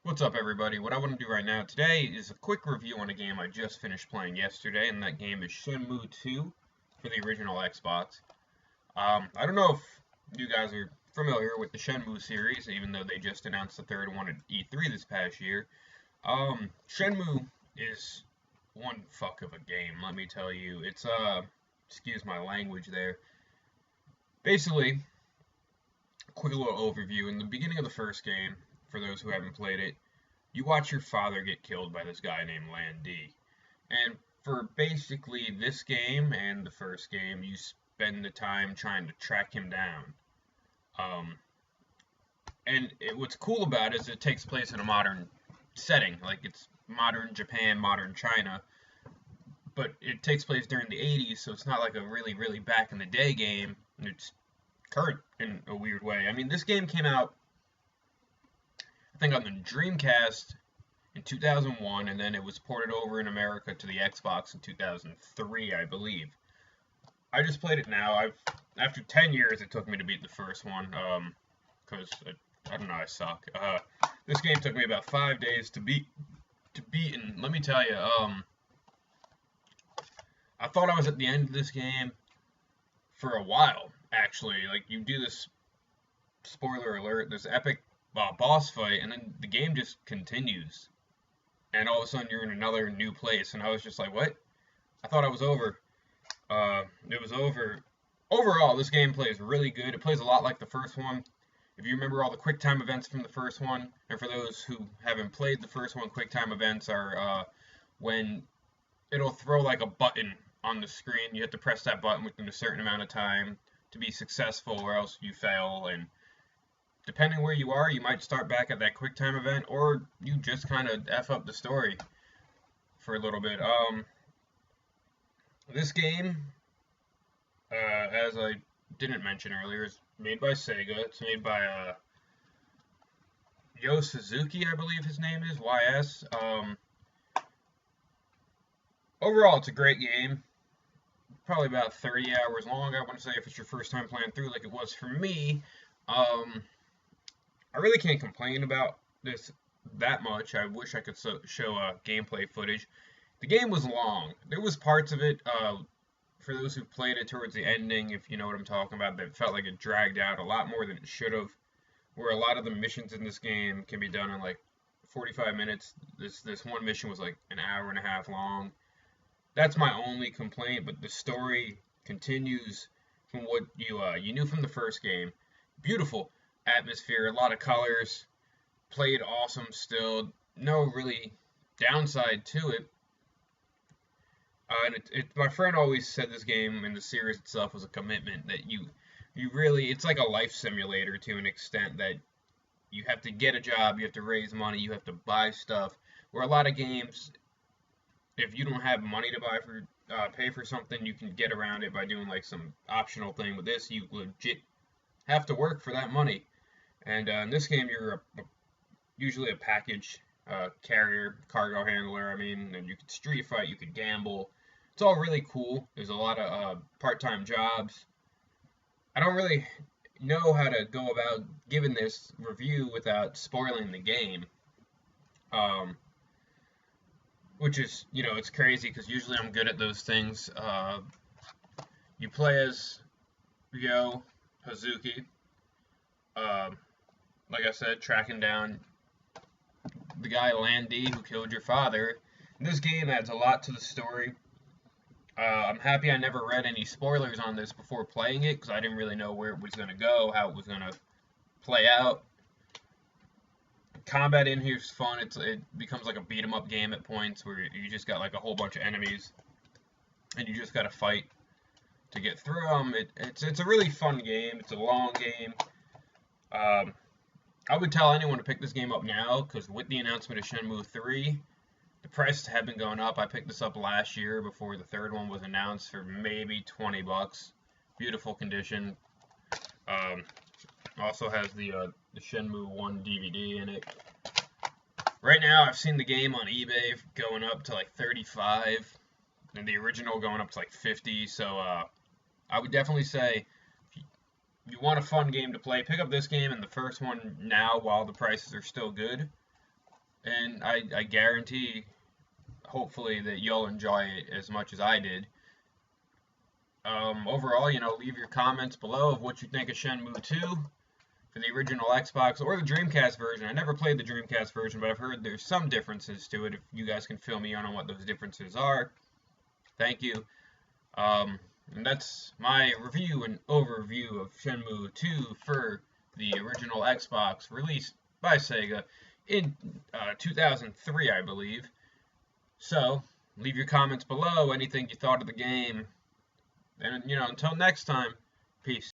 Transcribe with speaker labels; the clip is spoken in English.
Speaker 1: What's up, everybody? What I want to do right now today is a quick review on a game I just finished playing yesterday, and that game is Shenmue II for the original Xbox. I don't know if you guys are familiar with the Shenmue series, even though they just announced the third one at E3 this past year. Shenmue is one fuck of a game, let me tell you. It's, excuse my language there. Basically, quick little overview. In the beginning of the first game, for those who haven't played it, you watch your father get killed by this guy named Lan D. And for basically this game and the first game, you spend the time trying to track him down. What's cool about it is it takes place in a modern setting, like it's modern Japan, modern China, but it takes place during the 80s, so it's not like a really, really back in the day game. It's current in a weird way. I mean, this game came out, I think, on the Dreamcast in 2001, and then it was ported over in America to the Xbox in 2003, I believe. I just played it now. After 10 years, it took me to beat the first one, because I don't know, I suck. This game took me about 5 days to beat, and let me tell you, I thought I was at the end of this game for a while, actually. Like, you do this, spoiler alert, this epic boss fight, and then the game just continues. And all of a sudden, you're in another new place, and I was just like, what? I thought I was over. It was over. Overall, this game plays really good. It plays a lot like the first one. If you remember all the QuickTime events from the first one, and for those who haven't played the first one, QuickTime events are when it'll throw like a button on the screen. You have to press that button within a certain amount of time to be successful, or else you fail. And depending where you are, you might start back at that QuickTime event, or you just kind of F up the story for a little bit. This game, as I didn't mention earlier, is made by Sega. It's made by Yo Suzuki, I believe his name is, YS. Overall, it's a great game. Probably about 30 hours long, I want to say, if it's your first time playing through, like it was for me. I really can't complain about this that much. I wish I could show gameplay footage. The game was long. There was parts of it, for those who played it towards the ending, if you know what I'm talking about, that felt like it dragged out a lot more than it should have. Where a lot of the missions in this game can be done in like 45 minutes. This one mission was like an hour and a half long. That's my only complaint, but the story continues from what you knew from the first game. Beautiful atmosphere, a lot of colors, played awesome still, no really downside to it. My friend always said this game and the series itself was a commitment that you really, it's like a life simulator to an extent, that you have to get a job, you have to raise money, you have to buy stuff, where a lot of games, if you don't have money to pay for something, you can get around it by doing like some optional thing. With this, you legit have to work for that money. And in this game, you're usually a package carrier, cargo handler. I mean, and you could street fight, you could gamble. It's all really cool. There's a lot of part-time jobs. I don't really know how to go about giving this review without spoiling the game. Which is, it's crazy because usually I'm good at those things. You play as Ryo Hazuki. Like I said, tracking down the guy Lan D who killed your father. This game adds a lot to the story. I'm happy I never read any spoilers on this before playing it, because I didn't really know where it was going to go, how it was going to play out. Combat in here is fun. It becomes like a beat 'em up game at points, where you just got like a whole bunch of enemies, and you just got to fight to get through them. It's a really fun game. It's a long game. I would tell anyone to pick this game up now, because with the announcement of Shenmue III, the prices have been going up. I picked this up last year before the third one was announced for maybe 20 bucks. Beautiful condition. Also has the Shenmue 1 DVD in it. Right now, I've seen the game on eBay going up to like 35, and the original going up to like 50. So I would definitely say, you want a fun game to play, pick up this game and the first one now while the prices are still good. and I guarantee, hopefully, that you'll enjoy it as much as I did. Overall, leave your comments below of what you think of Shenmue 2 for the original Xbox or the Dreamcast version. I never played the Dreamcast version, but I've heard there's some differences to it. If you guys can fill me in on what those differences are, thank you. And that's my review and overview of Shenmue 2 for the original Xbox, released by Sega in 2003, I believe. So, leave your comments below, anything you thought of the game. And, until next time, peace.